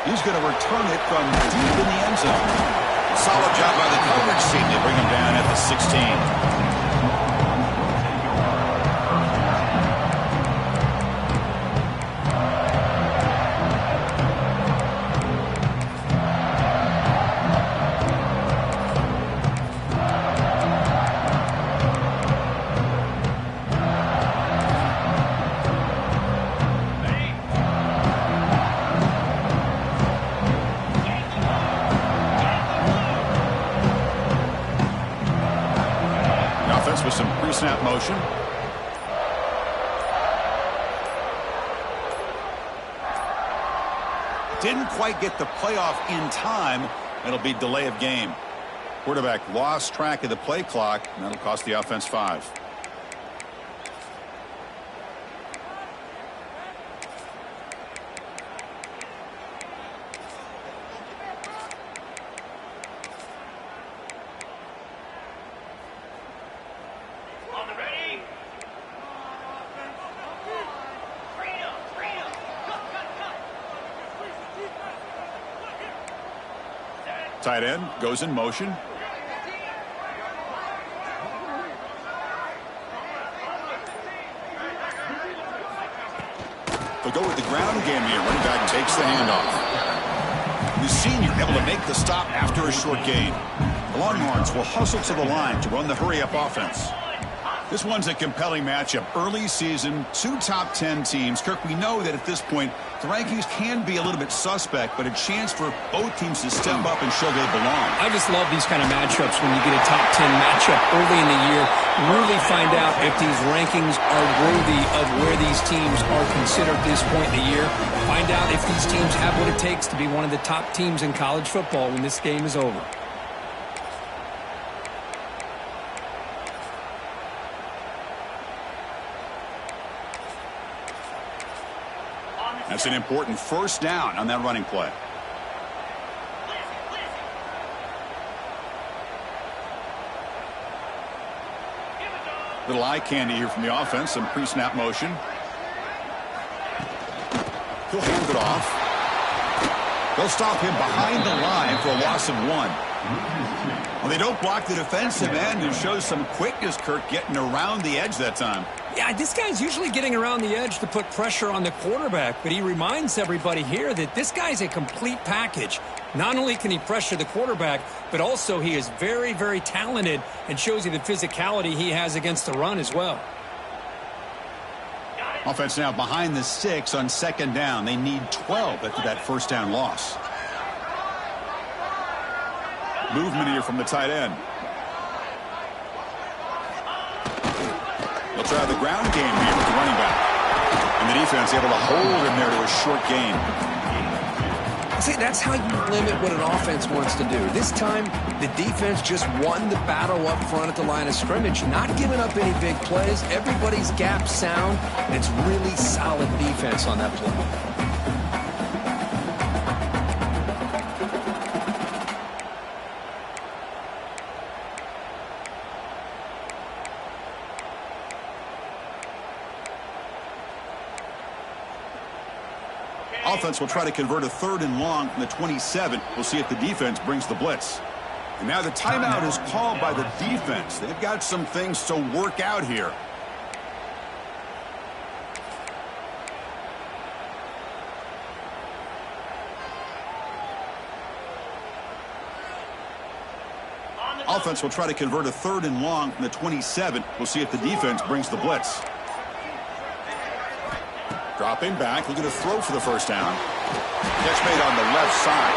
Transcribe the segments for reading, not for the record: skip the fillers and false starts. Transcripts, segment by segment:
He's going to return it from deep in the end zone. Solid job by the coverage team. They bring him down at the 16. With some pre-snap motion. Didn't quite get the playoff in time. It'll be delay of game. Quarterback lost track of the play clock, and that'll cost the offense 5. Tight end goes in motion. They'll go with the ground game here. Running back takes the handoff. The senior able to make the stop after a short gain. The Longhorns will hustle to the line to run the hurry-up offense. This one's a compelling matchup. Early season, 2 top 10 teams. Kirk, we know that at this point, the rankings can be a little bit suspect, but a chance for both teams to step up and show they belong. I just love these kind of matchups when you get a top 10 matchup early in the year. Really find out if these rankings are worthy of where these teams are considered at this point in the year. Find out if these teams have what it takes to be one of the top teams in college football when this game is over. That's an important first down on that running play. Little eye candy here from the offense. Some pre-snap motion. He'll hand it off. They'll stop him behind the line for a loss of 1. Well, they don't block the defensive end and show some quickness, Kirk, getting around the edge that time. Yeah, this guy's usually getting around the edge to put pressure on the quarterback, but he reminds everybody here that this guy's a complete package. Not only can he pressure the quarterback, but also he is very, very talented and shows you the physicality he has against the run as well. Offense now behind the 6 on second down. They need 12 after that first down loss. Movement here from the tight end. They'll try the ground game here with the running back. And the defense able to hold him there to a short gain. See, that's how you limit what an offense wants to do. This time, the defense just won the battle up front at the line of scrimmage, not giving up any big plays. Everybody's gap sound, and it's really solid defense on that play. Offense will try to convert a 3rd and long from the 27. We'll see if the defense brings the blitz. And now the timeout is called by the defense. They've got some things to work out here. Offense will try to convert a 3rd and long from the 27. We'll see if the defense brings the blitz. Dropping back, looking to throw for the first down. Catch made on the left side.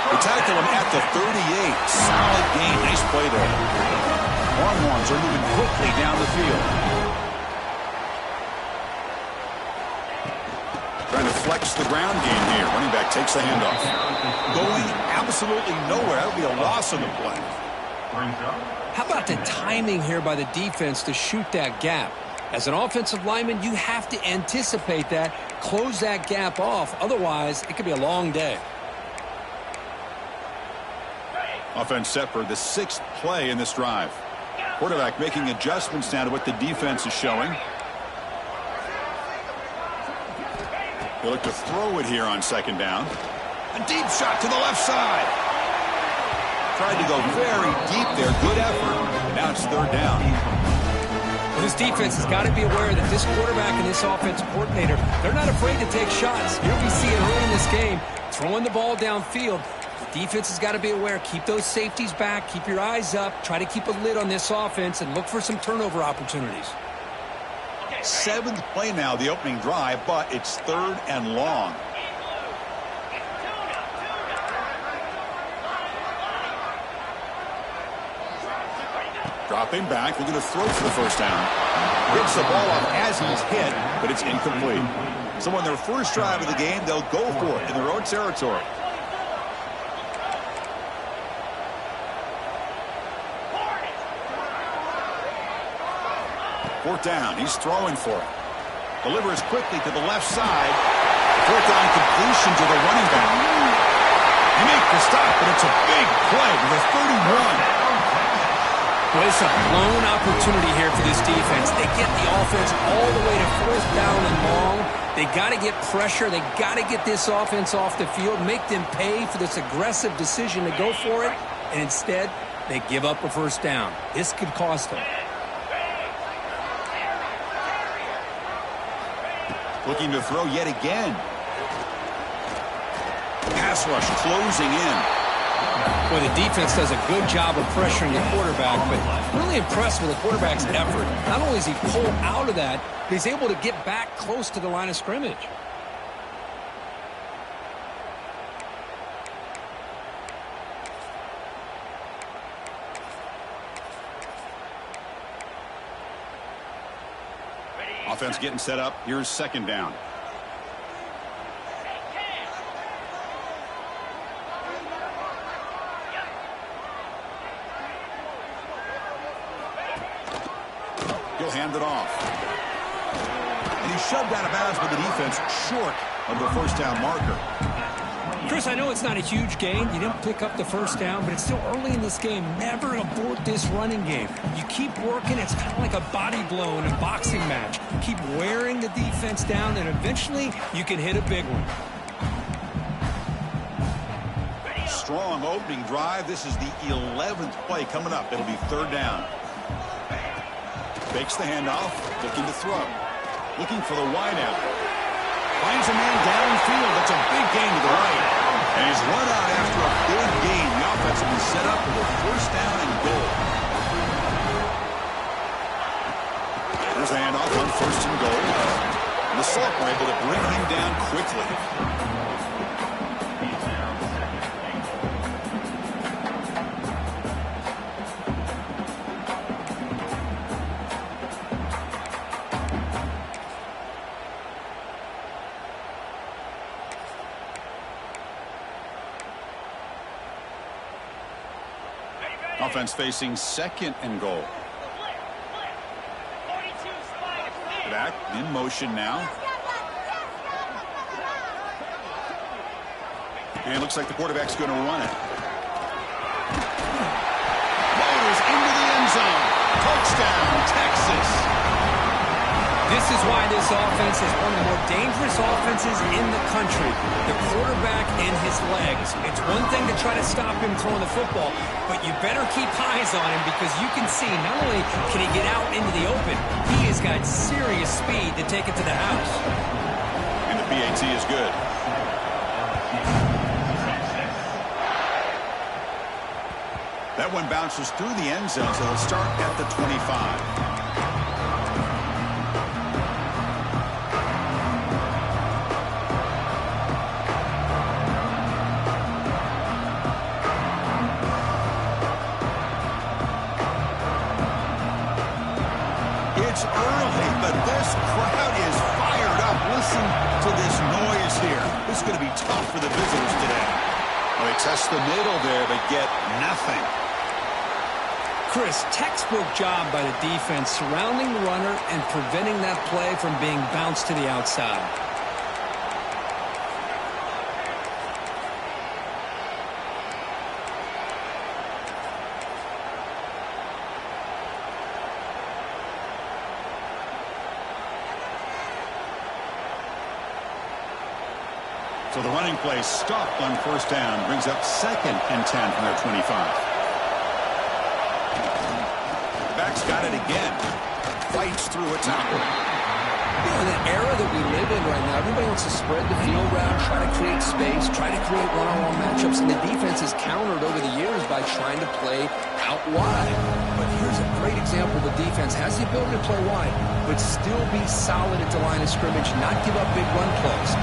They tackle him at the 38. Solid gain. Nice play there. Longhorns are moving quickly down the field. Trying to flex the ground game here. Running back takes the handoff. Going absolutely nowhere. That'll be a loss on the play. How about the timing here by the defense to shoot that gap? As an offensive lineman, you have to anticipate that, close that gap off. Otherwise, it could be a long day. Offense set for the 6th play in this drive. Quarterback making adjustments now to what the defense is showing. They look to throw it here on second down. A deep shot to the left side. Tried to go very deep there. Good effort. And now it's third down. Well, this defense has got to be aware that this quarterback and this offensive coordinator, they're not afraid to take shots. Here we see it early in this game, throwing the ball downfield. The defense has got to be aware. Keep those safeties back. Keep your eyes up. Try to keep a lid on this offense and look for some turnover opportunities. Seventh play now, the opening drive, but it's third and long. Dropping back, looking to throw for the first down. Gets the ball off as he's hit, but it's incomplete. So on their first drive of the game, they'll go for it in their own territory. Fourth down, he's throwing for it. Delivers quickly to the left side. Fourth down completion to the running back. He makes the stop, but it's a big play to the 31. Well, it's a blown opportunity here for this defense. They get the offense all the way to fourth down and long. They got to get pressure. They got to get this offense off the field, make them pay for this aggressive decision to go for it, and instead they give up a first down. This could cost them. Looking to throw yet again. Pass rush closing in. Well, the defense does a good job of pressuring the quarterback, but really impressed with the quarterback's effort. Not only is he pulled out of that, but he's able to get back close to the line of scrimmage. Offense getting set up. Here's second down. He'll hand it off. And he's shoved out of bounds with the defense short of the first down marker. Chris, I know it's not a huge gain. You didn't pick up the first down, but it's still early in this game. Never abort this running game. You keep working. It's kind of like a body blow in a boxing match. Keep wearing the defense down, and eventually you can hit a big one. Strong opening drive. This is the 11th play coming up. It'll be third down. Fakes the handoff, looking to throw. Looking for the wideout. Finds a man downfield. That's a big gain to the right. And he's run out after a big gain. The offense will be set up for the first down and goal. There's the handoff on first and goal. And the Salt were able to bring him down quickly. Offense facing second and goal. Back in motion now. And it looks like the quarterback's going to run it. Motors into the end zone. Touchdown, Texas. This is why this offense is one of the more dangerous offenses in the country. The quarterback and his legs. It's one thing to try to stop him throwing the football, but you better keep eyes on him because you can see not only can he get out into the open, he has got serious speed to take it to the house. And the PAT is good. That one bounces through the end zone, so it'll start at the 25. It's early, but this crowd is fired up. Listen to this noise here. This is going to be tough for the visitors today. Well, they test the middle there, but get nothing. Chris, textbook job by the defense surrounding the runner and preventing that play from being bounced to the outside. So the running play stopped on first down, brings up 2nd and 10 from their 25. The back's got it again. Fights through a tackle. You know, in the era that we live in right now, everybody wants to spread the field around, try to create space, try to create one-on-one matchups, and the defense has countered over the years by trying to play out wide. But here's a great example. The defense has the ability to play wide, but still be solid at the line of scrimmage, not give up big run plays.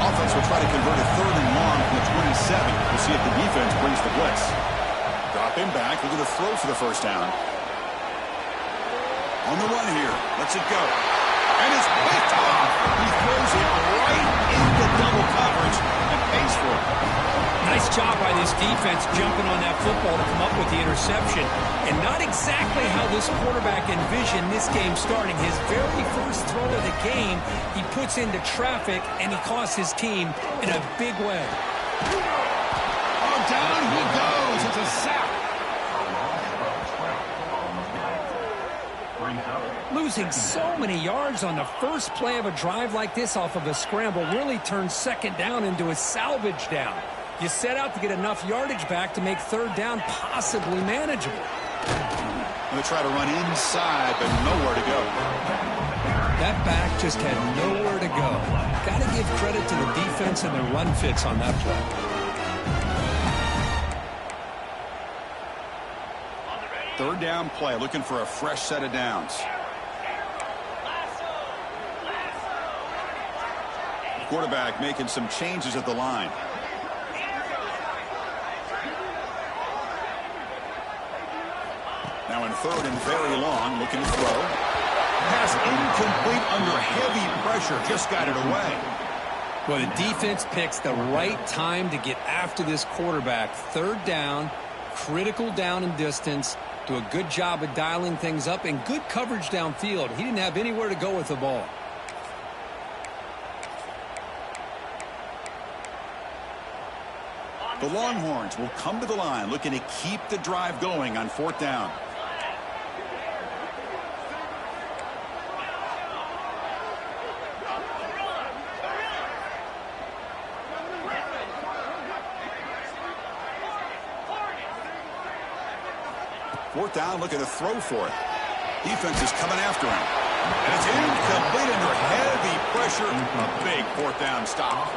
Offense will try to convert a 3rd and long from the 27. We'll see if the defense brings the blitz. Drop him back. Looking to throw for the first down. On the run here. Lets it go. And it's picked off. He throws it right into double coverage and pays for it. Nice job by this defense jumping on that football to come up with the interception. And not exactly how this quarterback envisioned this game starting. His very first throw of the game, he puts into traffic, and he costs his team in a big way. Oh, down he goes. It's a sack. Losing so many yards on the first play of a drive like this off of a scramble really turns 2nd down into a salvage down. You set out to get enough yardage back to make 3rd down possibly manageable. Going to try to run inside, but nowhere to go. That back just had nowhere to go. Got to give credit to the defense and their run fits on that play. 3rd down play, looking for a fresh set of downs. Quarterback making some changes at the line. Now in 3rd and very long, looking to throw. Pass incomplete under heavy pressure, just got it away. Well, the defense picks the right time to get after this quarterback. 3rd down, critical down and distance. Do a good job of dialing things up and good coverage downfield. He didn't have anywhere to go with the ball. The Longhorns will come to the line looking to keep the drive going on 4th down. Fourth down, looking to throw for it. Defense is coming after him. And it's incomplete under heavy pressure. A big 4th down stop.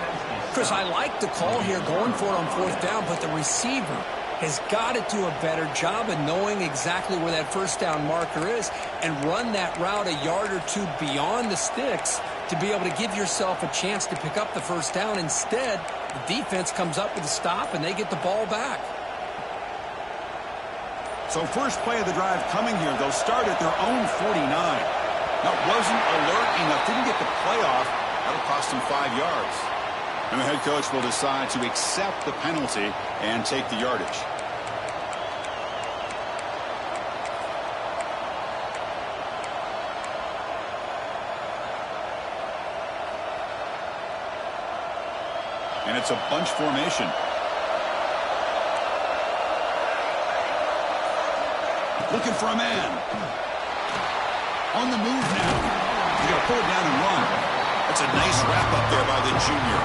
Chris, I like the call here going for it on 4th down, but the receiver has got to do a better job of knowing exactly where that first down marker is and run that route a yard or two beyond the sticks to be able to give yourself a chance to pick up the first down. Instead, the defense comes up with a stop and they get the ball back. So first play of the drive coming here. They'll start at their own 49. Now, wasn't alert enough. Didn't get the playoff. That'll cost him 5 yards. And the head coach will decide to accept the penalty and take the yardage. And it's a bunch formation. Looking for a man. On the move now. He's going to pull it down and run. That's a nice wrap up there by the junior.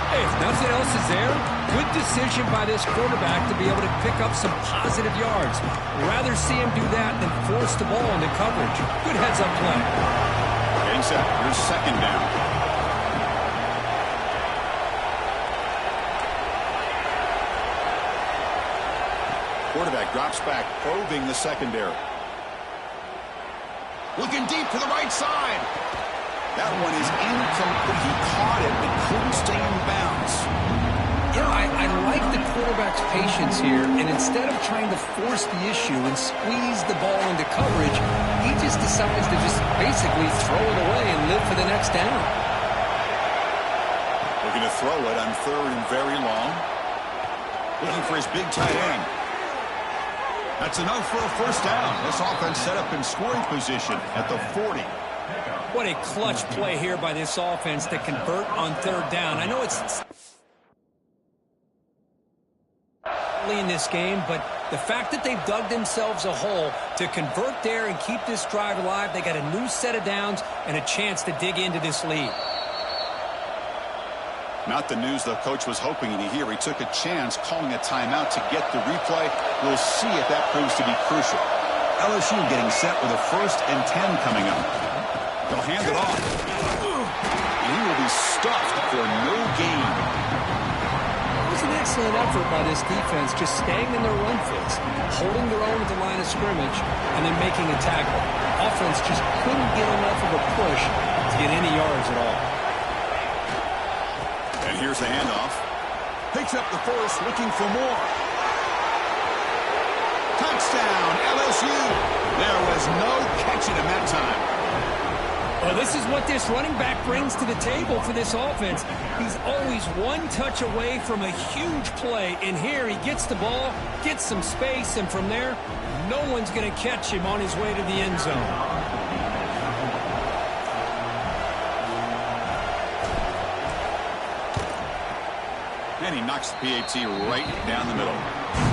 Hey, if nothing else is there, good decision by this quarterback to be able to pick up some positive yards. Rather see him do that than force the ball into coverage. Good heads-up play. Getting set. Here's 2nd down. Quarterback drops back, probing the secondary. Looking deep to the right side. That one is incomplete. He caught it, but couldn't stay in bounds. You know, I like the quarterback's patience here, and instead of trying to force the issue and squeeze the ball into coverage, he just decides to just basically throw it away and live for the next down. Looking to throw it on 3rd and very long. Looking for his big tight end. That's enough for a first down. This offense set up in scoring position at the 40. What a clutch play here by this offense to convert on 3rd down. I know it's early in this game, but the fact that they've dug themselves a hole to convert there and keep this drive alive, they got a new set of downs and a chance to dig into this lead. Not the news the coach was hoping to hear. He took a chance calling a timeout to get the replay. We'll see if that proves to be crucial. LSU getting set with a 1st and 10 coming up. They'll hand it off. And he will be stuffed for no gain. It was an excellent effort by this defense, just staying in their run fits, holding their own at the line of scrimmage, and then making a tackle. Offense just couldn't get enough of a push to get any yards at all. And here's the handoff. Picks up the first, looking for more. Touchdown, LSU. There was no catching him that time. Well, this is what this running back brings to the table for this offense. He's always one touch away from a huge play. And here he gets the ball, gets some space, and from there, no one's going to catch him on his way to the end zone. And he knocks the PAT right down the middle.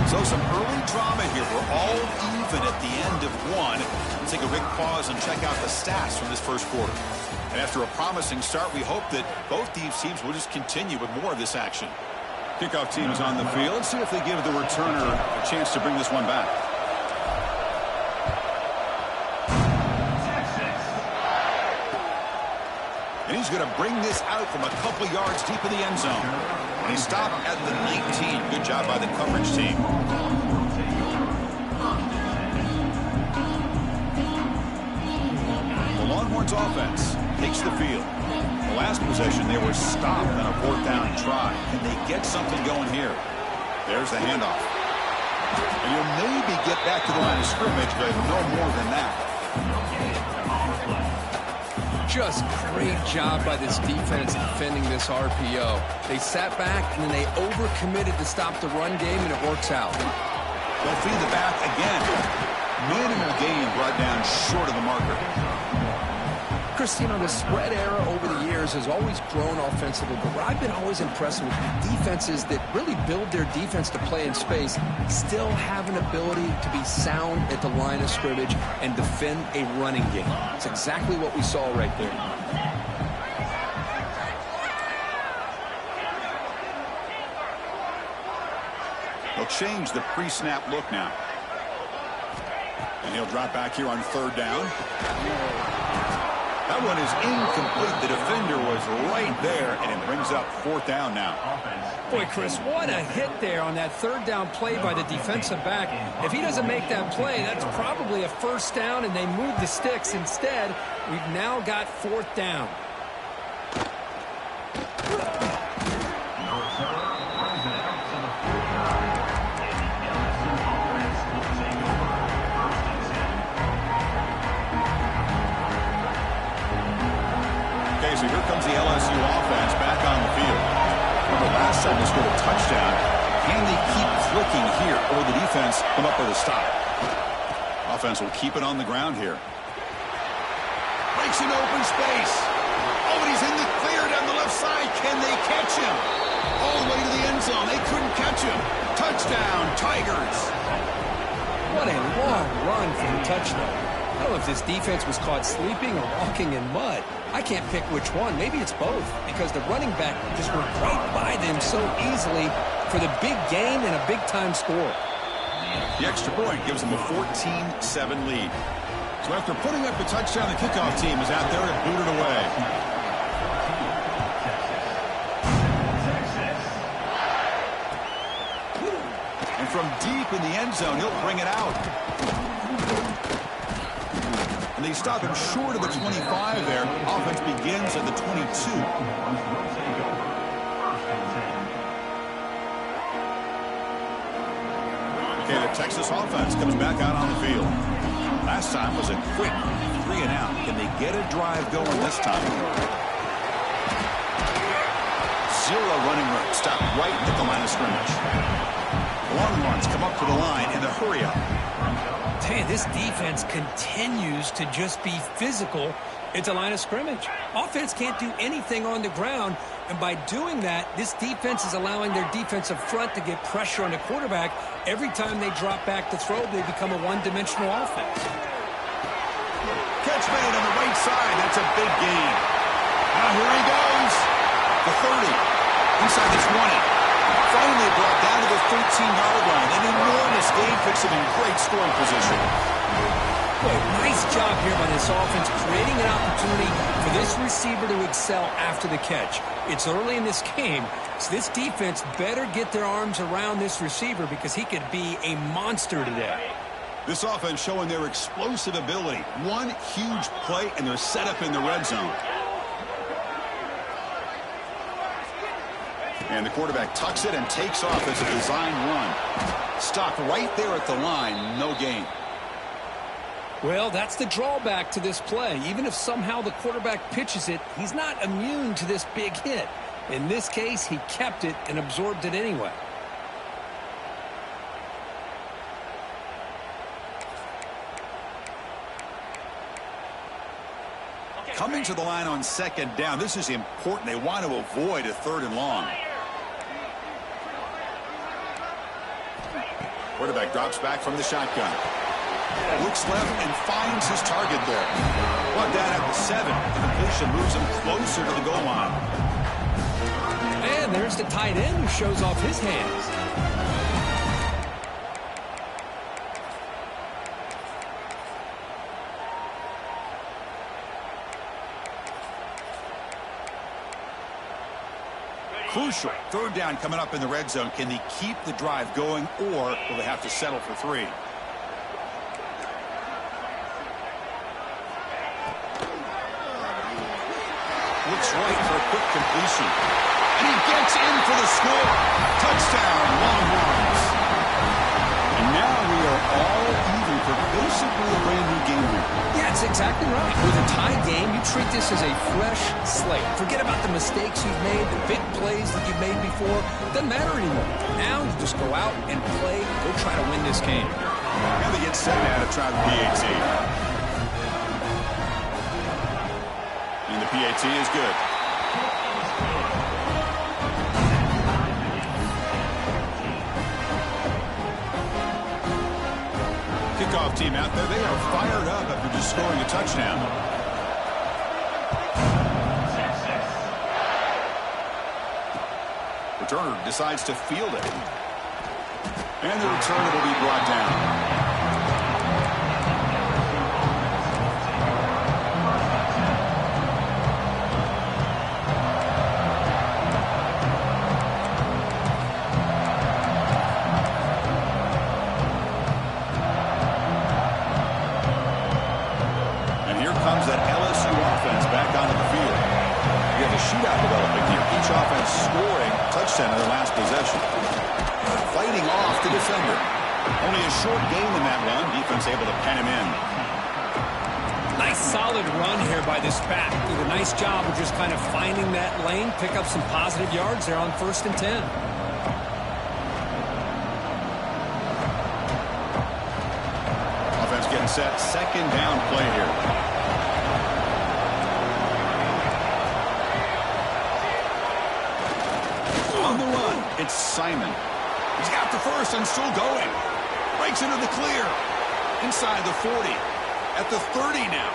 So some early drama here. We're all even at the end of one. Let's take a big pause and check out the stats from this first quarter. And after a promising start, we hope that both these teams will just continue with more of this action. Kickoff team is on the field. Let's see if they give the returner a chance to bring this one back. And he's going to bring this out from a couple yards deep in the end zone. And he stopped at the 19. Good job by the coverage team. The Longhorns offense takes the field. The last possession, they were stopped on a 4th down try. Can they get something going here? There's the handoff. And you'll maybe get back to the line of scrimmage, but no more than that. Just great job by this defense defending this RPO. They sat back, and then they overcommitted to stop the run game, and it works out. They'll feed the back again. Minimal gain brought down short of the marker. Chris, you know, the spread era over the years has always grown offensively, but what I've been always impressed with defenses that really build their defense to play in space still have an ability to be sound at the line of scrimmage and defend a running game. It's exactly what we saw right there. They'll change the pre-snap look now. And he'll drop back here on 3rd down. That one is incomplete. The defender was right there, and it brings up 4th down now. Boy, Chris, what a hit there on that 3rd down play by the defensive back. If he doesn't make that play, that's probably a 1st down, and they move the sticks. Instead, we've now got 4th down. So here comes the LSU offense back on the field. Remember last time they scored a touchdown. Can they keep clicking here, or the defense come up with a stop? Offense will keep it on the ground here. Breaks an open space. Oh, but he's in the clear down the left side. Can they catch him? All the way to the end zone. They couldn't catch him. Touchdown, Tigers. What a long run for the touchdown. I don't know if this defense was caught sleeping or walking in mud. I can't pick which one. Maybe it's both, because the running back just went right by them so easily for the big gain and a big-time score. The extra point gives them a 14-7 lead. So after putting up a touchdown, the kickoff team is out there and booted away. And from deep in the end zone, he'll bring it out. And they stop him short of the 25 there. Offense begins at the 22. Okay, the Texas offense comes back out on the field. Last time was a quick 3 and out. Can they get a drive going this time? Zero running room. Stop right at the line of scrimmage. Longhorns come up to the line in the hurry up. Tell you, this defense continues to just be physical at the line of scrimmage. Offense can't do anything on the ground, and by doing that, this defense is allowing their defensive front to get pressure on the quarterback. Every time they drop back to throw, they become a one-dimensional offense. Catch made on the right side. That's a big gain. Now here he goes. The 30. inside the 20. Finally brought down to the 13-yard line. An enormous gain puts him in great scoring position. Boy, nice job here by this offense, creating an opportunity for this receiver to excel after the catch. It's early in this game, so this defense better get their arms around this receiver because he could be a monster today. This offense showing their explosive ability. One huge play, and they're set up in the red zone. And the quarterback tucks it and takes off as a design run. Stopped right there at the line, no gain. Well, that's the drawback to this play. Even if somehow the quarterback pitches it, he's not immune to this big hit. In this case, he kept it and absorbed it anyway. Coming to the line on second down, this is important. They want to avoid a 3rd and long. Quarterback drops back from the shotgun. Looks left and finds his target there. Brought down at the 7. The completion moves him closer to the goal line. And there's the tight end who shows off his hands. Crucial. 3rd down coming up in the red zone. Can they keep the drive going, or will they have to settle for 3? Looks right for a quick completion. And he gets in for the score. Touchdown, Longhorns. And now we are all even for basically a brand new game here. Yeah, that's exactly right. With a tie game, you treat this as a fresh slate. Forget about the mistakes you've made, the big plays that you've made before. It doesn't matter anymore. Now you just go out and play, go try to win this game. And they get set now to try the PAT. And the PAT is good. Kickoff team out there. They are fired up after just scoring a touchdown. Returner decides to field it. And the returner will be brought down. Shootout developing here. Each offense scoring touchdown in their last possession. Fighting off the defender. Only a short gain in that run. Defense able to pen him in. Nice solid run here by this back. Did a nice job of just kind of finding that lane, pick up some positive yards there on 1st and 10. Offense getting set. 2nd down play here. On the run, it's Simon. He's got the first and still going. Breaks into the clear. Inside the 40. At the 30 now.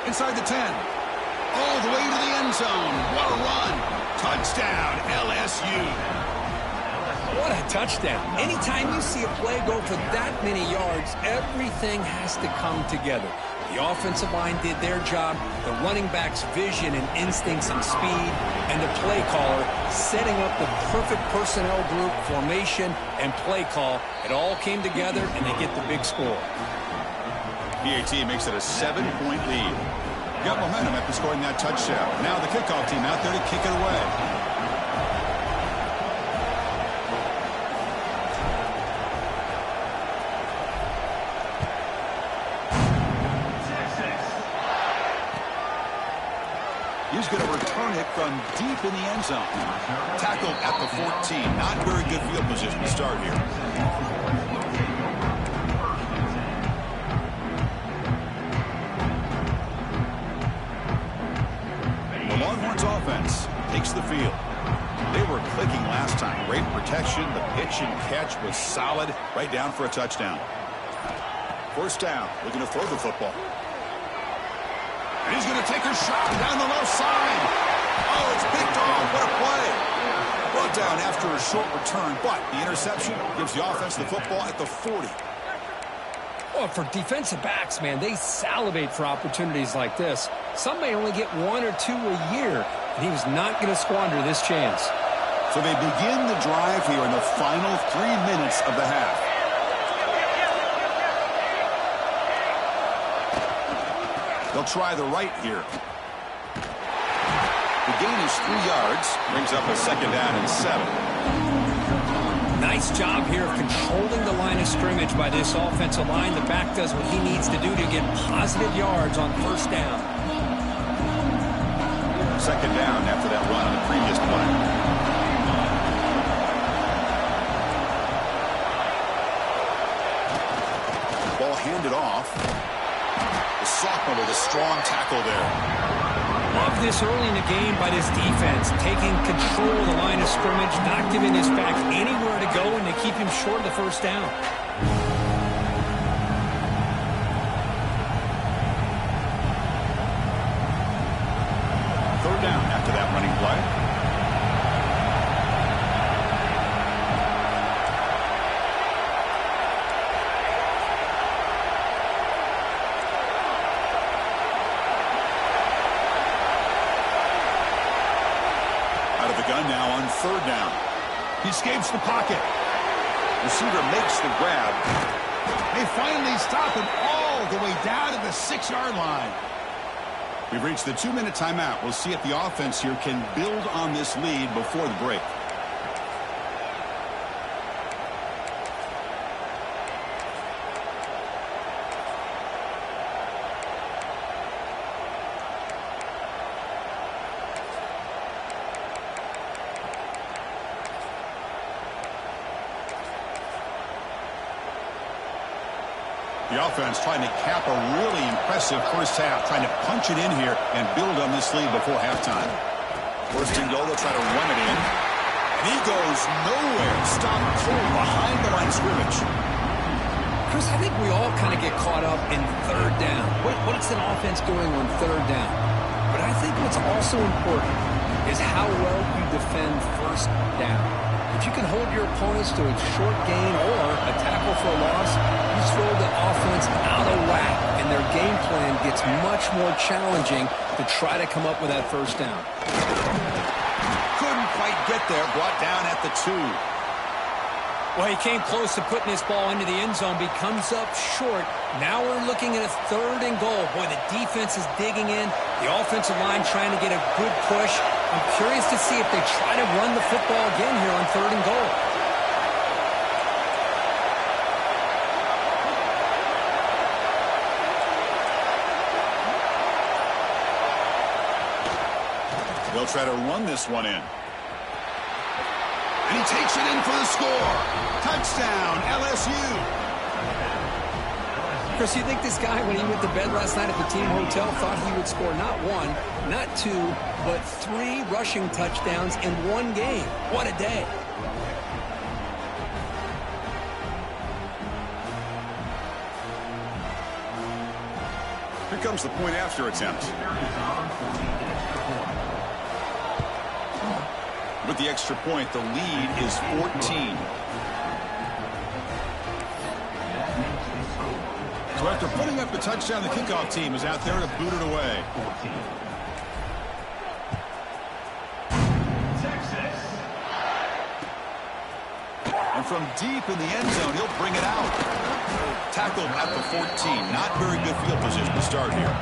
Inside the 10. All the way to the end zone. What a run. Touchdown, LSU. What a touchdown. Anytime you see a play go for that many yards, everything has to come together. The offensive line did their job, the running back's vision and instincts and speed, and the play caller setting up the perfect personnel group, formation, and play call. It all came together, and they get the big score. PAT makes it a 7-point lead. Got momentum after scoring that touchdown. Now the kickoff team out there to kick it away. He's going to return it from deep in the end zone. Tackled at the 14. Not very good field position to start here. The Longhorns offense takes the field. They were clicking last time. Great protection. The pitch and catch was solid. Right down for a touchdown. 1st down. Looking to throw the football. And he's going to take a shot down the left side. Oh, it's picked off. What a play. after a short return, but the interception gives the offense the football at the 40. Well, for defensive backs, man, they salivate for opportunities like this. Some may only get 1 or 2 a year, and he was not going to squander this chance. So they begin the drive here in the final 3 minutes of the half. They'll try the right here. The gain is 3 yards, brings up a 2nd down and 7. Nice job here of controlling the line of scrimmage by this offensive line. The back does what he needs to do to get positive yards on 1st down. 2nd down after that run on the previous play. Ball handed off. The sophomore with a strong tackle there. Love this early in the game by this defense, taking control of the line of scrimmage, not giving this back anywhere to go, and to keep him short of the 1st down. Third down after that running play. Now on 3rd down. He escapes the pocket. Receiver makes the grab. They finally stop him all the way down to the 6-yard line. We've reached the 2-minute timeout. We'll see if the offense here can build on this lead before the break. The offense trying to cap a really impressive first half, trying to punch it in here and build on this lead before halftime. 1st and goal, they'll try to run it in. And he goes nowhere. Stopped cold behind the line of scrimmage. Chris, I think we all kind of get caught up in 3rd down. What is an offense doing on 3rd down? But I think what's also important is how well you defend 1st down. If you can hold your opponents to a short gain or a tackle for a loss, you throw the offense out of whack, and their game plan gets much more challenging to try to come up with that 1st down. Couldn't quite get there, brought down at the 2. Well, he came close to putting this ball into the end zone, but he comes up short. Now we're looking at a 3rd and goal. Boy, the defense is digging in. The offensive line trying to get a good push. I'm curious to see if they try to run the football again here on 3rd and goal. They'll try to run this one in. And he takes it in for the score. Touchdown, LSU. Chris, you think this guy, when he went to bed last night at the team hotel, thought he would score not 1, not 2, but 3 rushing touchdowns in 1 game? What a day. Here comes the point after attempt. With the extra point, the lead is 14. So after putting up the touchdown, the kickoff team is out there to boot it away. And from deep in the end zone, he'll bring it out. Tackled at the 14. Not very good field position to start here.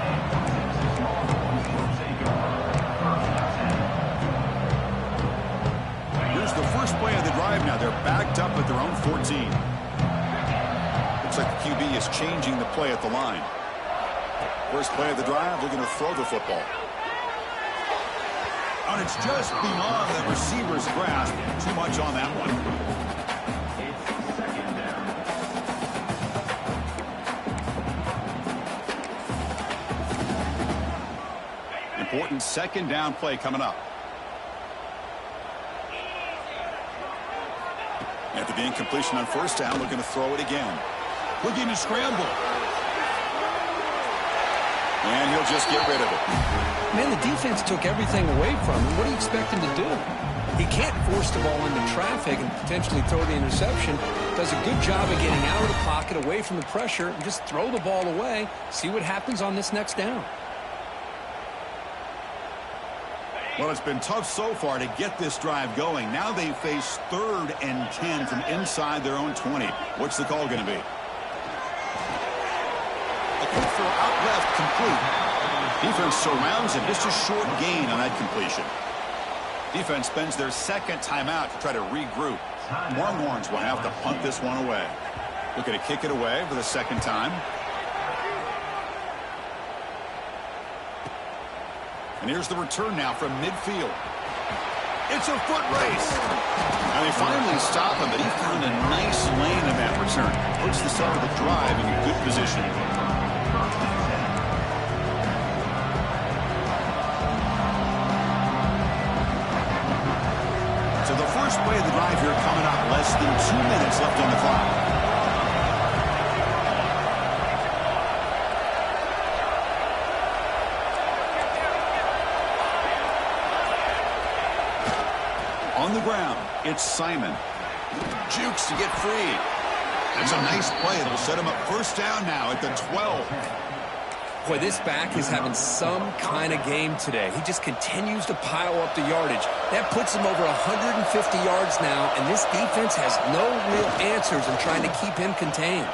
Here's the first play of the drive now. They're backed up at their own 14. Looks like the QB is changing the play at the line. First play of the drive, they're going to throw the football. And it's just beyond the receiver's grasp. Too much on that one. Important 2nd down play coming up. After the incompletion on 1st down, they're going to throw it again. Looking to scramble. And he'll just get rid of it. Man, the defense took everything away from him. What do you expect him to do? He can't force the ball into traffic and potentially throw the interception. Does a good job of getting out of the pocket, away from the pressure, and just throw the ball away. See what happens on this next down. Well, it's been tough so far to get this drive going. Now they face 3rd and 10 from inside their own 20. What's the call going to be? A quick throw out left, complete. Defense surrounds him. Just a short gain on that completion. Defense spends their second timeout to try to regroup. Longhorns will have to punt this one away. Looking to kick it away for the second time. And here's the return now from midfield. It's a foot race. And they finally stop him, but he found a nice lane in that return. Puts the start of the drive in a good position. So the first play of the drive here coming up. Less than 2 minutes left on the clock. On the ground, it's Simon. Jukes to get free. That's a nice play. It'll set him up first down now at the 12. Boy, this back is having some kind of game today. He just continues to pile up the yardage. That puts him over 150 yards now, and this defense has no real answers in trying to keep him contained.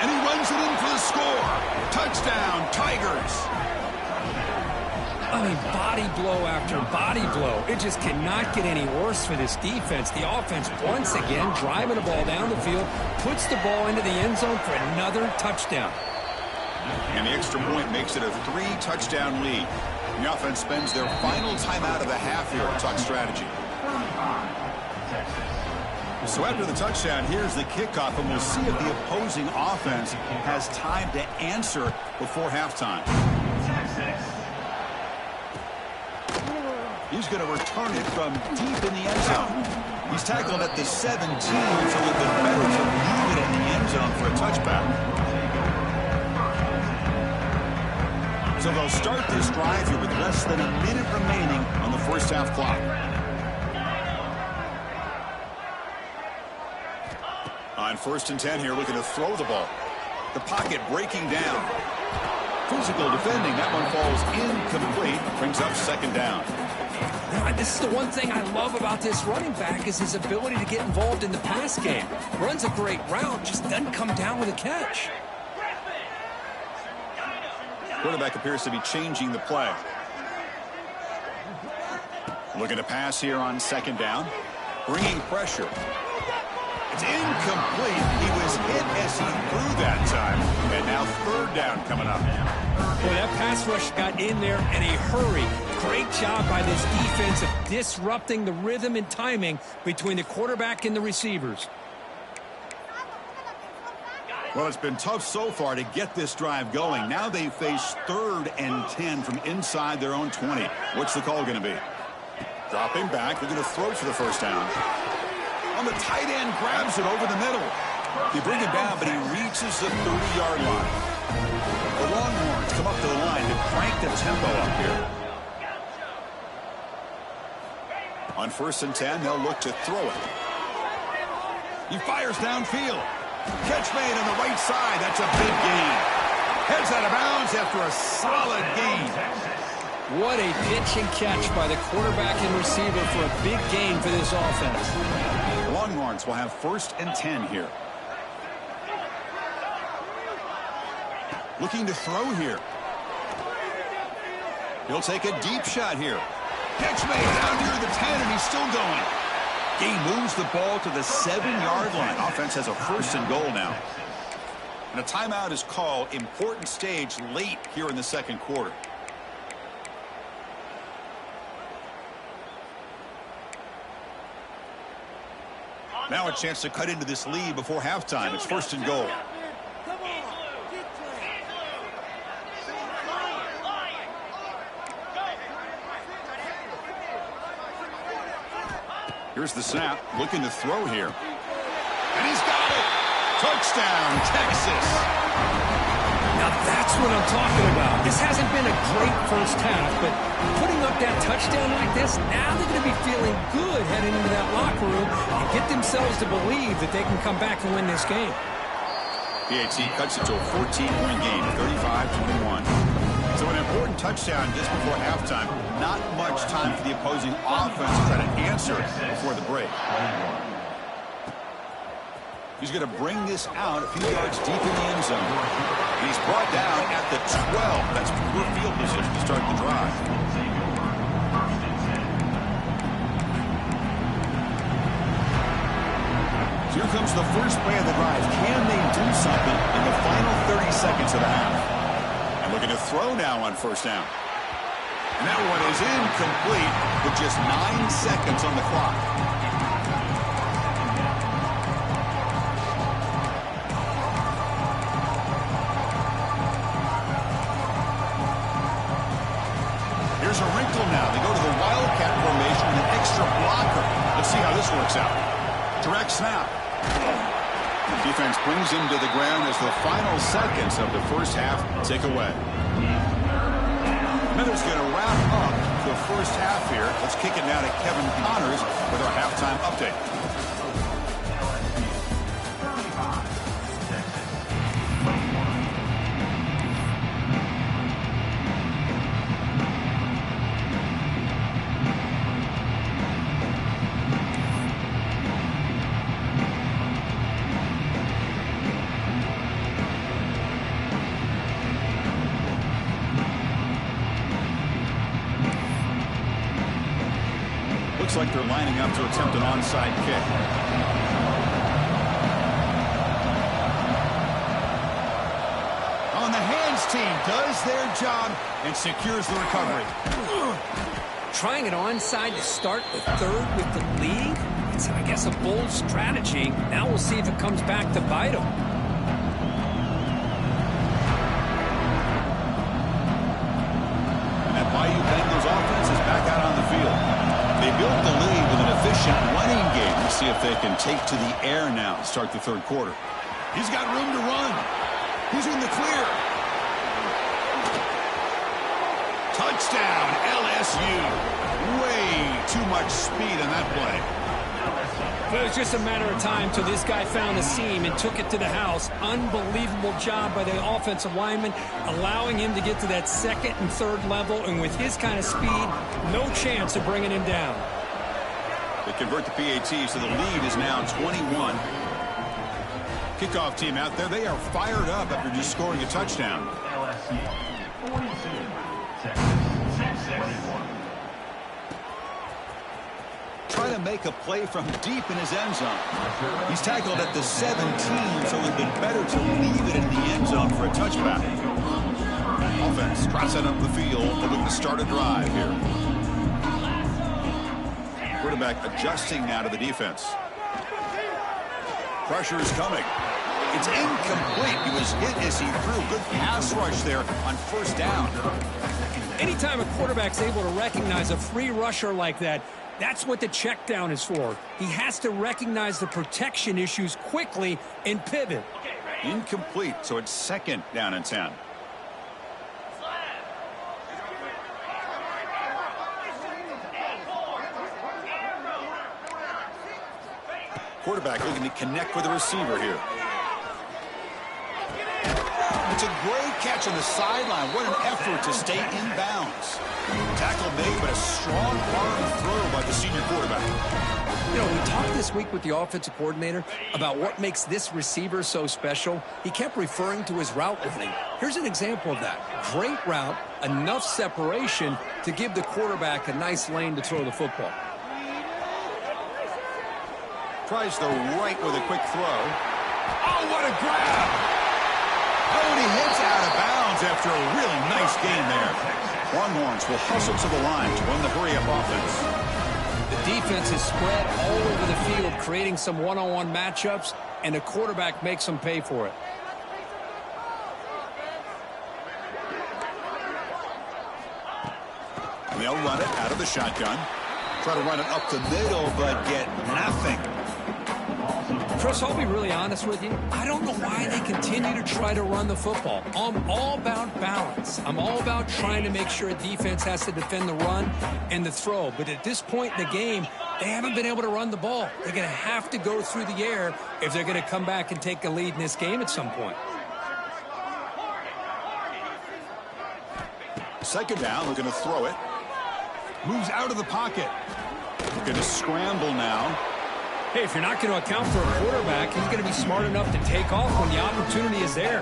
And he runs it in for the score. Touchdown, Tigers. I mean, body blow after body blow. It just cannot get any worse for this defense. The offense, once again, driving the ball down the field, puts the ball into the end zone for another touchdown. And the extra point makes it a 3-touchdown lead. The offense spends their final timeout of the half here at Tuck Strategy. So after the touchdown, here's the kickoff, and we'll see if the opposing offense has time to answer before halftime. He's going to return it from deep in the end zone. He's tackled at the 17, so it's a little bit better to leave it in the end zone for a touchback. So they'll start this drive here with less than a minute remaining on the first half clock. On 1st and 10 here, looking to throw the ball. The pocket breaking down. Physical defending. That one falls incomplete. Brings up second down. This is the one thing I love about this running back is his ability to get involved in the pass game. Runs a great route, just doesn't come down with a catch. Quarterback appears to be changing the play. Looking to pass here on second down. Bringing pressure. It's incomplete. He was hit as he threw that time. And now third down coming up. Boy, that pass rush got in there in a hurry. Great job by this defense of disrupting the rhythm and timing between the quarterback and the receivers. Well, it's been tough so far to get this drive going. Now they face 3rd and 10 from inside their own 20. What's the call going to be? Dropping back. They're going to throw for the first down. On the tight end, grabs it over the middle. They bring him down, but he reaches the 30-yard line. The Longhorns come up to the line to crank the tempo up here. On 1st and 10, they'll look to throw it. He fires downfield. Catch made on the right side. That's a big gain. Heads out of bounds after a solid gain. What a pitch and catch by the quarterback and receiver for a big gain for this offense. The Longhorns will have 1st and 10 here. Looking to throw here. He'll take a deep shot here. Catch made down near the 10, and he's still going. He moves the ball to the 7-yard line. Offense has a 1st and goal now. And a timeout is called. Important stage late here in the second quarter. Now a chance to cut into this lead before halftime. It's 1st and goal. Here's the snap, looking to throw here. And he's got it! Touchdown, Texas! Now that's what I'm talking about. This hasn't been a great first half, but putting up that touchdown like this, now they're going to be feeling good heading into that locker room and get themselves to believe that they can come back and win this game. PAT cuts it to a 14-point game, 35-21. So an important touchdown just before halftime. Not much time for the opposing offense to try to answer before the break. He's going to bring this out a few yards deep in the end zone. And he's brought down at the 12. That's poor field position to start the drive. Here comes the first play of the drive. Can they do something in the final 30 seconds of the half? And looking to throw now on first down. And that one is incomplete with just 9 seconds on the clock. Here's a wrinkle now. They go to the Wildcat formation with an extra blocker. Let's see how this works out. Direct snap. The defense brings him to the ground as the final seconds of the first half tick away. Miller's going to wrap up the first half here. Let's kick it now to Kevin Connors with our halftime update. Looks like they're lining up to attempt an onside kick. On the hands team does their job and secures the recovery. Trying an onside to start the third with the lead? It's, I guess, a bold strategy. Now we'll see if it comes back to bite them. And that Bayou Bengals offense is back out on the field. They built the lead with an efficient running game. Let's see if they can take to the air now to start the third quarter. He's got room to run. He's in the clear. Touchdown, LSU. Way too much speed on that play. But it was just a matter of time till this guy found a seam and took it to the house. Unbelievable job by the offensive lineman, allowing him to get to that second and third level. And with his kind of speed, no chance of bringing him down. They convert the PAT, so the lead is now 21. Kickoff team out there, they are fired up after just scoring a touchdown. Try to make a play from deep in his end zone. He's tackled at the 17, so it would have been better to leave it in the end zone for a touchback. Offense crossing up the field, looking to start a drive here. Quarterback adjusting now to the defense. Pressure is coming. It's incomplete. He was hit as he threw. Good pass rush there on first down. Anytime a quarterback's able to recognize a free rusher like that, that's what the check down is for. He has to recognize the protection issues quickly and pivot. Incomplete, so it's second down and 10. Quarterback looking to connect with the receiver here. It's a great catch on the sideline. What an effort to stay in bounds. Tackle made, but a strong arm throw by the senior quarterback. You know, we talked this week with the offensive coordinator about what makes this receiver so special. He kept referring to his route running. Here's an example of that. Great route, enough separation to give the quarterback a nice lane to throw the football. Tries the right with a quick throw. Oh, what a grab! Oh, and he hits out of bounds after a really nice gain there. Longhorns will hustle to the line to run the hurry-up offense. The defense is spread all over the field, creating some one-on-one matchups, and the quarterback makes them pay for it. And they'll run it out of the shotgun. Try to run it up the middle, but get nothing. Chris, I'll be really honest with you. I don't know why they continue to try to run the football. I'm all about balance. I'm all about trying to make sure a defense has to defend the run and the throw. But at this point in the game, they haven't been able to run the ball. They're going to have to go through the air if they're going to come back and take a lead in this game at some point. Second down, looking to throw it. Moves out of the pocket. Going to scramble now. Hey, if you're not going to account for a quarterback, he's going to be smart enough to take off when the opportunity is there.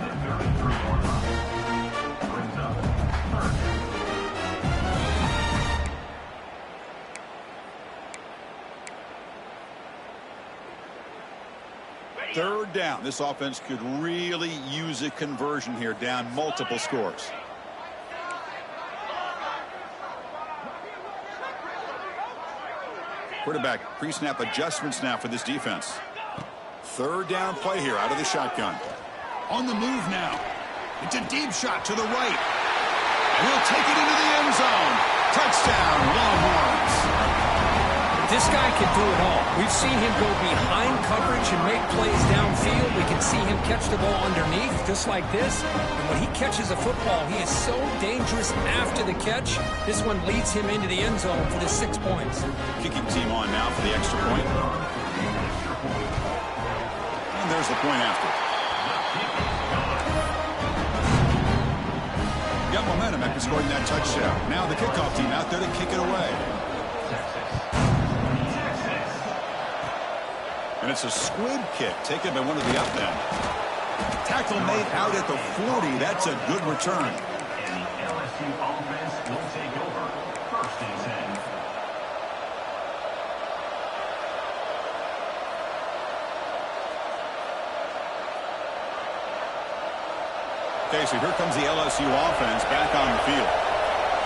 Third down. This offense could really use a conversion here, down multiple scores. Quarterback pre-snap adjustments now for this defense. Third down play here out of the shotgun. On the move now. It's a deep shot to the right. And he'll take it into the end zone. Touchdown, Longhorns. This guy can do it all. We've seen him go behind coverage and make plays downfield. We can see him catch the ball underneath, just like this. And when he catches a football, he is so dangerous after the catch. This one leads him into the end zone for the 6 points. Kicking team on now for the extra point. And there's the point after. Got momentum after scoring that touchdown. Now the kickoff team out there to kick it away. And it's a squib kick taken by one of the up men. Tackle made out at the 40. That's a good return. And the LSU offense will take over. 1st and 10. Okay, so here comes the LSU offense back on the field.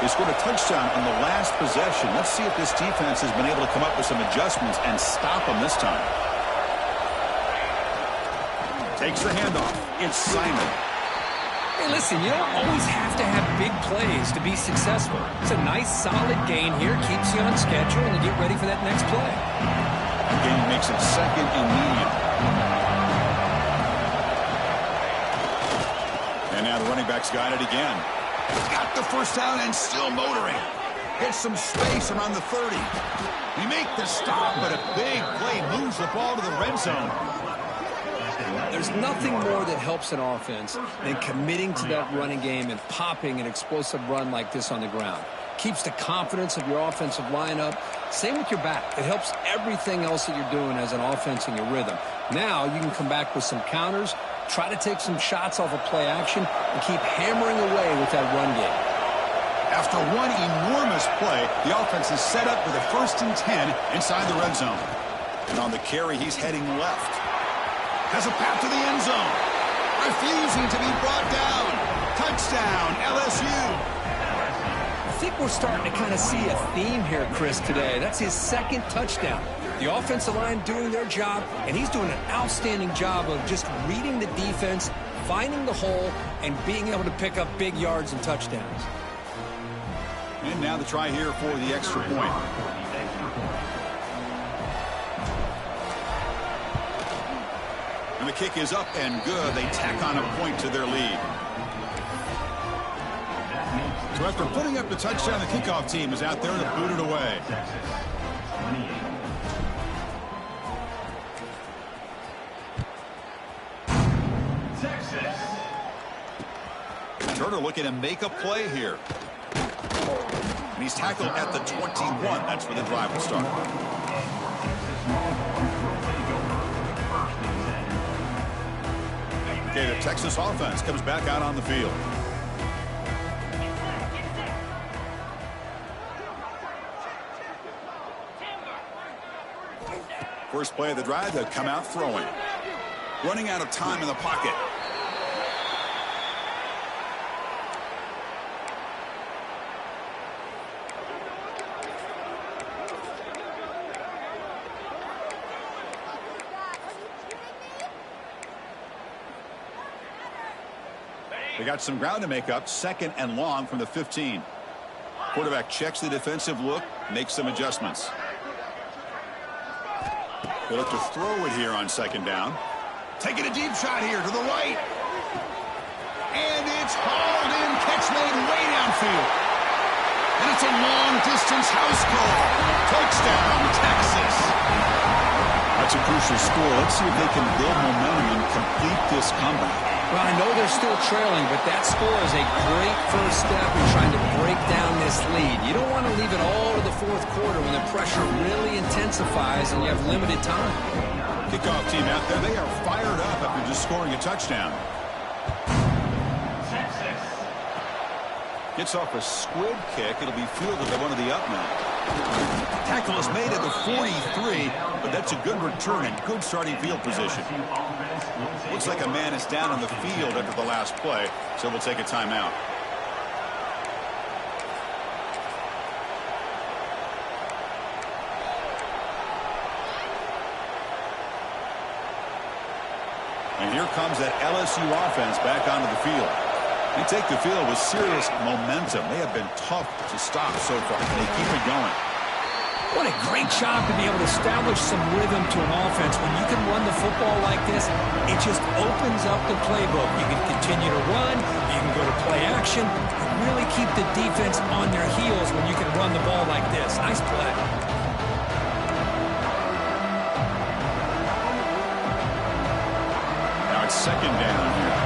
They scored a touchdown on the last possession. Let's see if this defense has been able to come up with some adjustments and stop them this time. Takes the handoff. It's Simon. Hey, listen, you don't always have to have big plays to be successful. It's a nice, solid gain here. Keeps you on schedule, and you get ready for that next play. The gain makes it 2nd and medium. And now the running back's got it again. Got the first down and still motoring. Gets some space around the 30. We make the stop, but a big play moves the ball to the red zone. There's nothing more that helps an offense than committing to that running game and popping an explosive run like this on the ground. Keeps the confidence of your offensive lineup. Same with your back. It helps everything else that you're doing as an offense in your rhythm. Now you can come back with some counters, try to take some shots off of play action, and keep hammering away with that run game. After one enormous play, the offense is set up for the 1st and 10 inside the red zone. And on the carry, he's heading left. Has a path to the end zone. Refusing to be brought down. Touchdown, LSU. I think we're starting to kind of see a theme here, Chris, today. That's his 2nd touchdown. The offensive line doing their job, and he's doing an outstanding job of just reading the defense, finding the hole, and being able to pick up big yards and touchdowns. And now the try here for the extra point. And the kick is up and good. They tack on a point to their lead. So after putting up the touchdown, the kickoff team is out there to boot it away. Turner looking to make a play here. And he's tackled at the 21. That's where the drive will start. Okay, the Texas offense comes back out on the field. First play of the drive, they'll come out throwing. Running out of time in the pocket. They got some ground to make up. 2nd and long from the 15. Quarterback checks the defensive look, makes some adjustments. He'll look to throw it here on second down. Taking a deep shot here to the right. And it's hauled in. Catch made way downfield. And it's a long-distance house call. Touchdown, Texas. That's a crucial score. Let's see if they can build momentum and complete this comeback. Well, I know they're still trailing, but that score is a great first step in trying to break down this lead. You don't want to leave it all to the fourth quarter when the pressure really intensifies and you have limited time. Kickoff team out there, they are fired up after just scoring a touchdown. Gets off a squib kick. It'll be fielded by one of the up men. Tackle is made at the 43, but that's a good return and good starting field position. Looks like a man is down on the field after the last play, so we'll take a timeout. And here comes that LSU offense back onto the field. They take the field with serious momentum. They have been tough to stop so far, and they keep it going. What a great job to be able to establish some rhythm to an offense. When you can run the football like this, it just opens up the playbook. You can continue to run. You can go to play action. And really keep the defense on their heels when you can run the ball like this. Nice play. Now it's second down here.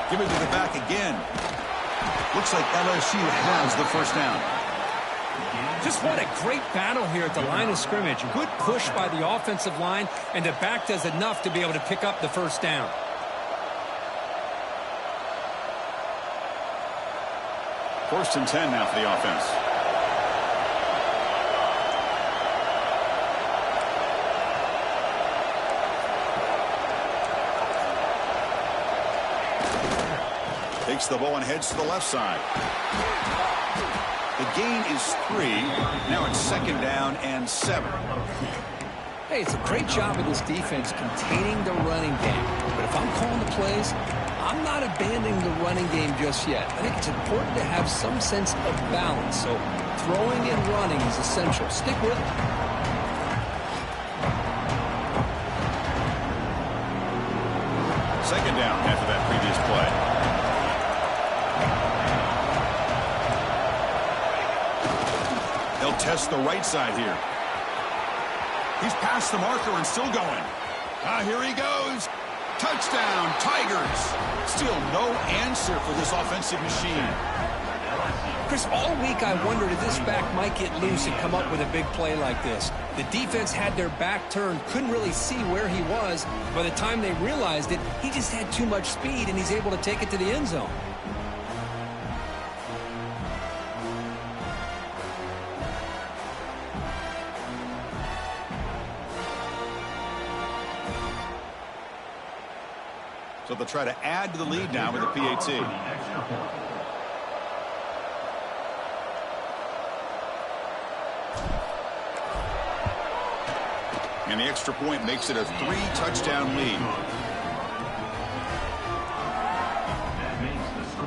Give it to the back again. Looks like LSU has the first down. Just what a great battle here at the line of scrimmage. Good push by the offensive line, and the back does enough to be able to pick up the first down. First and 10 now for the offense. Takes the ball and heads to the left side. The gain is 3. Now it's second down and 7. Hey, it's a great job of this defense containing the running game. But if I'm calling the plays, I'm not abandoning the running game just yet. I think it's important to have some sense of balance. So throwing and running is essential. Stick with it. Second down after that previous play. They'll test the right side here. He's past the marker and still going. Here he goes. Touchdown, Tigers. Still no answer for this offensive machine. Chris, all week I wondered if this back might get loose and come up with a big play like this. The defense had their back turned, couldn't really see where he was. By the time they realized it, he just had too much speed, and he's able to take it to the end zone. So they'll try to add to the lead now with a PAT. And the extra point makes it a 3-touchdown lead. That makes the score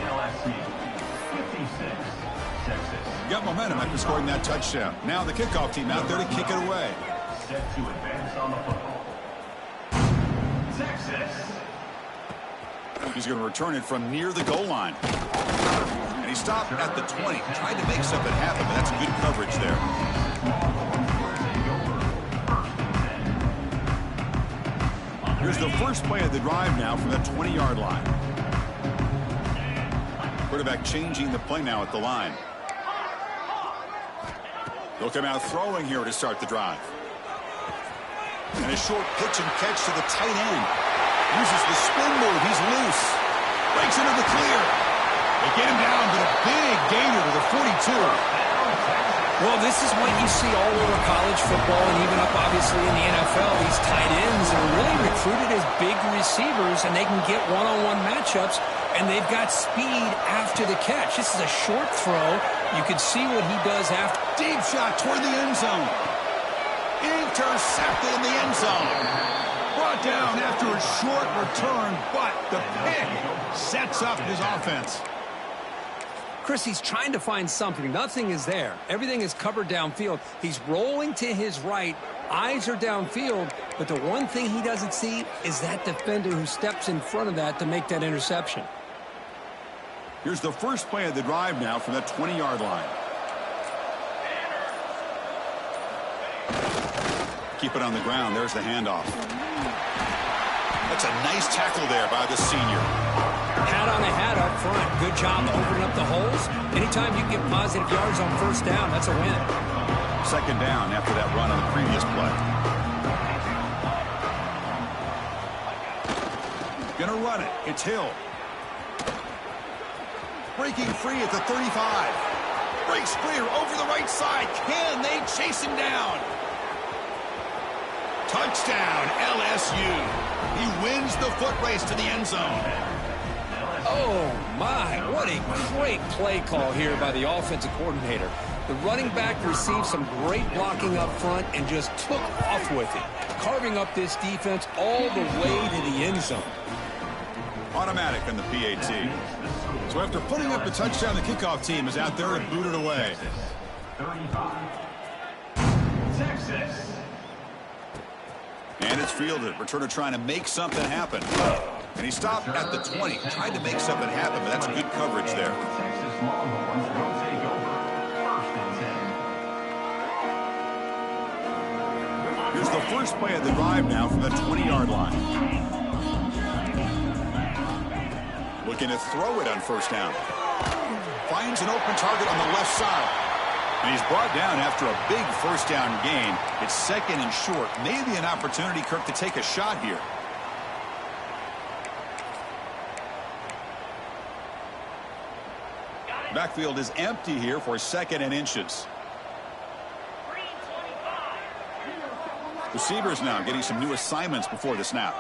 LSU 56, Texas. Got momentum after scoring that touchdown. Now the kickoff team out there to kick it away. Set to advance on the football. Texas. He's going to return it from near the goal line. And he stopped at the 20. Tried to make something happen, but that's good coverage there. Here's the first play of the drive now from the 20-yard line. Quarterback changing the play now at the line. He'll come out throwing here to start the drive. And a short pitch and catch to the tight end. Uses the spin move. He's loose. Breaks into the clear. They get him down to the big gainer to the 42. Well, this is what you see all over college football and even up, obviously, in the NFL. These tight ends are really recruited as big receivers, and they can get one-on-one matchups, and they've got speed after the catch. This is a short throw. You can see what he does after. Deep shot toward the end zone. Intercepted in the end zone. Brought down after a short return, but the pick sets up his offense. Chris, he's trying to find something. Nothing is there. Everything is covered downfield. He's rolling to his right. Eyes are downfield, but the one thing he doesn't see is that defender who steps in front of that to make that interception. Here's the first play of the drive now from that 20-yard line. Keep it on the ground. There's the handoff. That's a nice tackle there by the senior. Hat on a hat up front. Good job opening up the holes. Anytime you can get positive yards on first down, that's a win. Second down after that run on the previous play. Gonna run it. It's Hill. Breaking free at the 35. Breaks clear over the right side. Can they chase him down? Touchdown, LSU. He wins the foot race to the end zone. Oh, my. What a great play call here by the offensive coordinator. The running back received some great blocking up front and just took off with it, carving up this defense all the way to the end zone. Automatic on the PAT. So after putting up the touchdown, the kickoff team is out there and booted away. 35. Texas. And it's fielded. Returner trying to make something happen. And he stopped at the 20. Tried to make something happen, but that's good coverage there. Texas Longhorns will take over. First and 10. Here's the first play of the drive now from the 20-yard line. Looking to throw it on first down. Finds an open target on the left side. And he's brought down after a big first down gain. It's second and short. Maybe an opportunity, Kirk, to take a shot here. Backfield is empty here for second and inches. Receivers now getting some new assignments before the snap.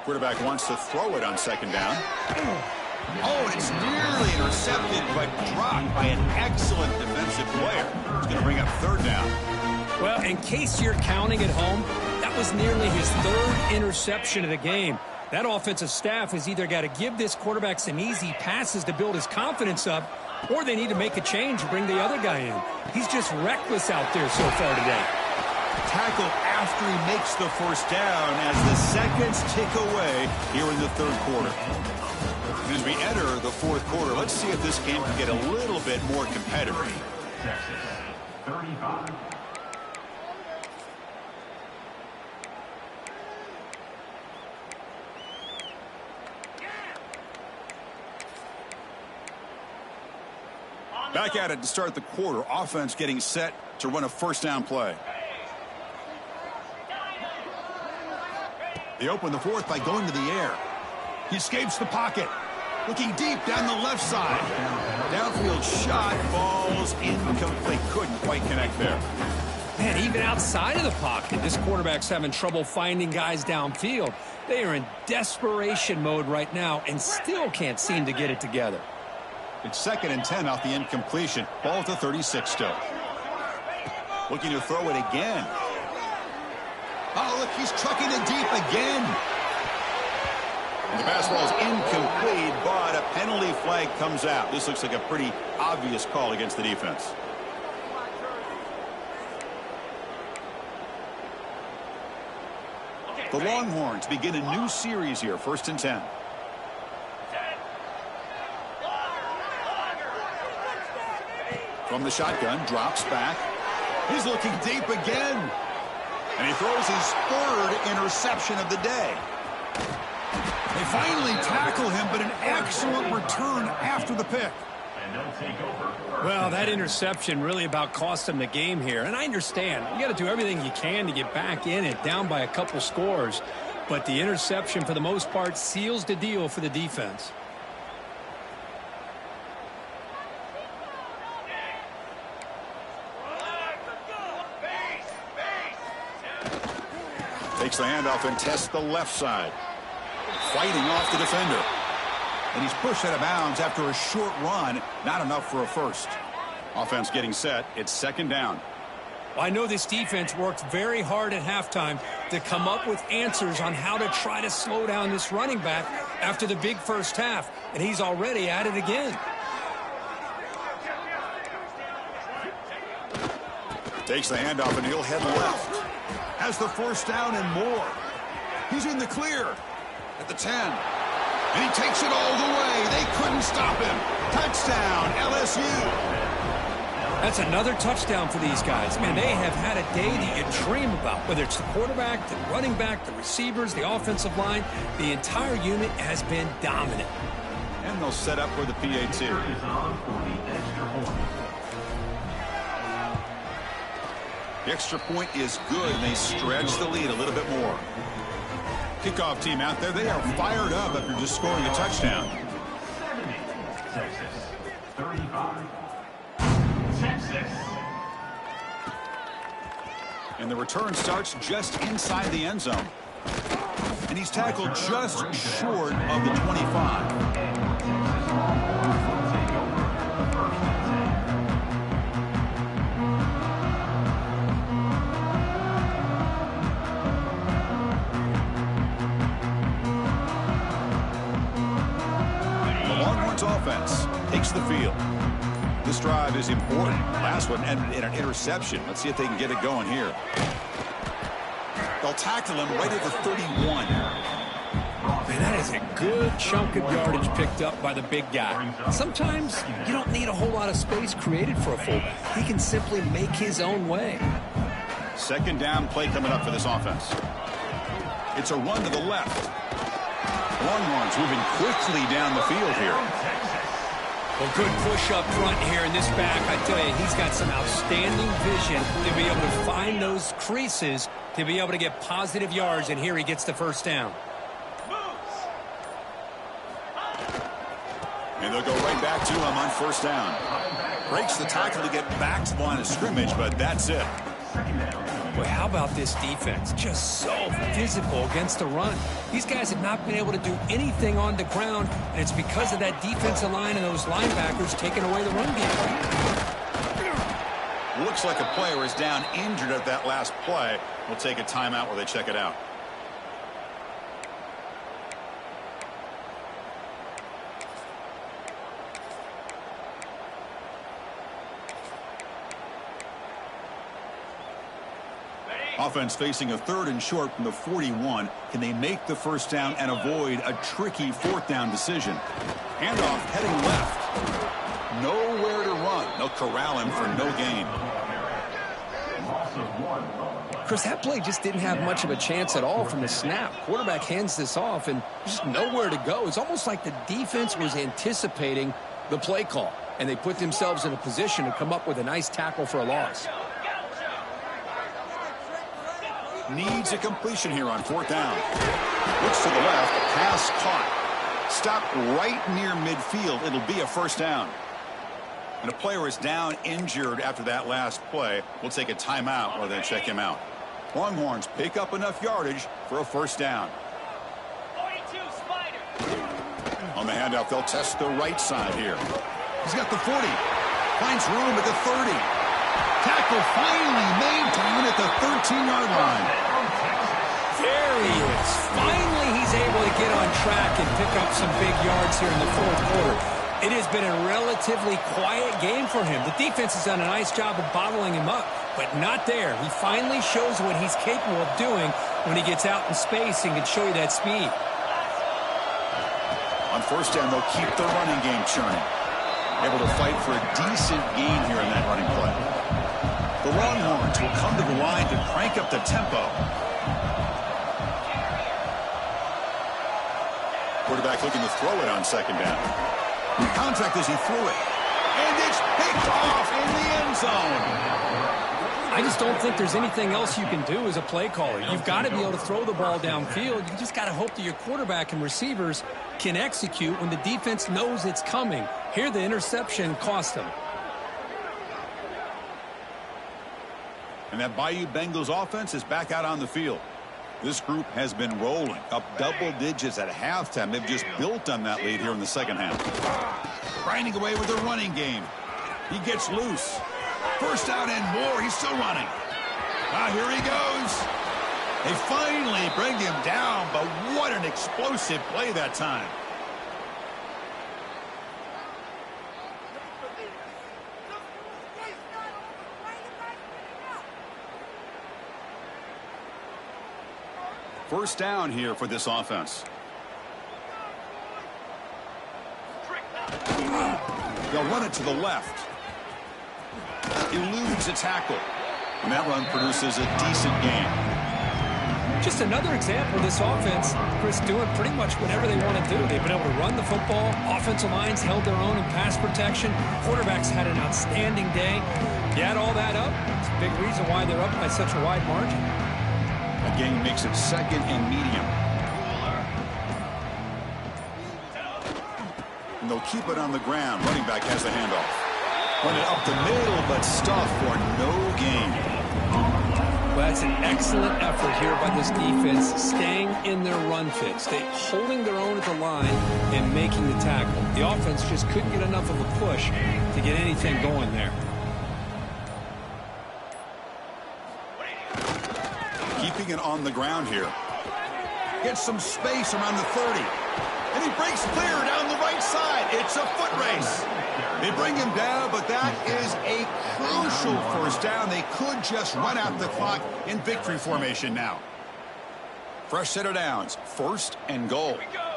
Quarterback wants to throw it on second down. Oh, and it's nearly intercepted, but dropped by an excellent defensive player. It's going to bring up third down. Well, in case you're counting at home, that was nearly his third interception of the game. That offensive staff has either got to give this quarterback some easy passes to build his confidence up, or they need to make a change and bring the other guy in. He's just reckless out there so far today. Tackle after he makes the first down as the seconds tick away here in the third quarter. As we enter the fourth quarter, let's see if this game can get a little bit more competitive. Texas 35. Back at it to start the quarter. Offense getting set to run a first down play. They open the fourth by going to the air. He escapes the pocket. Looking deep down the left side. Downfield shot falls incomplete. Couldn't quite connect there. Man, even outside of the pocket, this quarterback's having trouble finding guys downfield. They are in desperation mode right now and still can't seem to get it together. It's second and 10 off the incompletion. Ball at the 36 still. Looking to throw it again. Oh, look, he's trucking it deep again. And the pass ball is incomplete, but a penalty flag comes out. This looks like a pretty obvious call against the defense. The Longhorns begin a new series here, first and 10. From the shotgun, drops back. He's looking deep again. And he throws his third interception of the day. They finally tackle him, but an excellent return after the pick. And they'll take over. Well, that interception really about cost them the game here. And I understand. You got to do everything you can to get back in it, down by a couple scores. But the interception, for the most part, seals the deal for the defense. Takes the handoff and tests the left side. Fighting off the defender. And he's pushed out of bounds after a short run. Not enough for a first. Offense getting set. It's second down. Well, I know this defense worked very hard at halftime to come up with answers on how to try to slow down this running back after the big first half, and he's already at it again. Takes the handoff, and he'll head left. Has the first down and more. He's in the clear at the 10. And he takes it all the way. They couldn't stop him. Touchdown, LSU. That's another touchdown for these guys. Man, they have had a day that you dream about, whether it's the quarterback, the running back, the receivers, the offensive line. The entire unit has been dominant. And they'll set up for the PAT. The extra point is good, and they stretch the lead a little bit more. Kickoff team out there, they are fired up after just scoring a touchdown. 70, Texas, 35. Texas. And the return starts just inside the end zone. And he's tackled just short of the 25. Offense takes the field. This drive is important. Last one ended in an interception. Let's see if they can get it going here. They'll tackle him right at the 31. Man, that is a good chunk of yardage picked up by the big guy. Sometimes you don't need a whole lot of space created for a fullback. He can simply make his own way. Second down play coming up for this offense. It's a run to the left. Longhorns moving quickly down the field here. Well, good push up front here in this back. I tell you, he's got some outstanding vision to be able to find those creases to be able to get positive yards, and here he gets the first down. And they'll go right back to him on first down. Breaks the tackle to get back to the line of scrimmage, but that's it. Boy, how about this defense? Just so physical against the run. These guys have not been able to do anything on the ground, and it's because of that defensive line and those linebackers taking away the run game. Looks like a player is down injured at that last play. We'll take a timeout while they check it out. Offense facing a 3rd and short from the 41. Can they make the first down and avoid a tricky 4th down decision? Handoff heading left. Nowhere to run. They'll corral him for no gain. Chris, that play just didn't have much of a chance at all from the snap. Quarterback hands this off and just nowhere to go. It's almost like the defense was anticipating the play call, and they put themselves in a position to come up with a nice tackle for a loss. Needs a completion here on 4th down. Looks to the left. Pass caught. Stopped right near midfield. It'll be a first down. And a player is down injured after that last play. We'll take a timeout while they check him out. Longhorns pick up enough yardage for a first down. On the handoff, they'll test the right side here. He's got the 40. Finds room at the 30. Tackle finally made down at the 13-yard line. There he is. Finally, he's able to get on track and pick up some big yards here in the 4th quarter. It has been a relatively quiet game for him. The defense has done a nice job of bottling him up, but not there. He finally shows what he's capable of doing when he gets out in space and can show you that speed. On first down, they'll keep the running game churning. Able to fight for a decent gain here in that running play. The Longhorns will come to the line to crank up the tempo. Quarterback looking to throw it on second down. Contact as he threw it. And it's picked off in the end zone. I just don't think there's anything else you can do as a play caller. You've got to be able to throw the ball downfield. You just got to hope that your quarterback and receivers can execute when the defense knows it's coming. Here, the interception cost them. And that Bayou Bengals offense is back out on the field. This group has been rolling up double digits at halftime. They've just built on that lead here in the second half. Grinding away with the running game. He gets loose. First down and more. He's still running. Here he goes. They finally bring him down, but what an explosive play that time. First down here for this offense. They'll run it to the left. Eludes a tackle. And that run produces a decent gain. Just another example of this offense, Chris, doing pretty much whatever they want to do. They've been able to run the football. Offensive lines held their own in pass protection. Quarterbacks had an outstanding day. You add all that up, it's a big reason why they're up by such a wide margin. A gain makes it second and medium. And they'll keep it on the ground. Running back has the handoff. Run it up the middle, but stuff for no gain. Well, that's an excellent effort here by this defense, staying in their run fit, holding their own at the line and making the tackle. The offense just couldn't get enough of a push to get anything going there. Keeping it on the ground here. Gets some space around the 30. And he breaks clear down the right side. It's a foot race. They bring him down, but that is a crucial first down. They could just run out the clock in victory formation now. Fresh set of downs. First and goal. Here we go.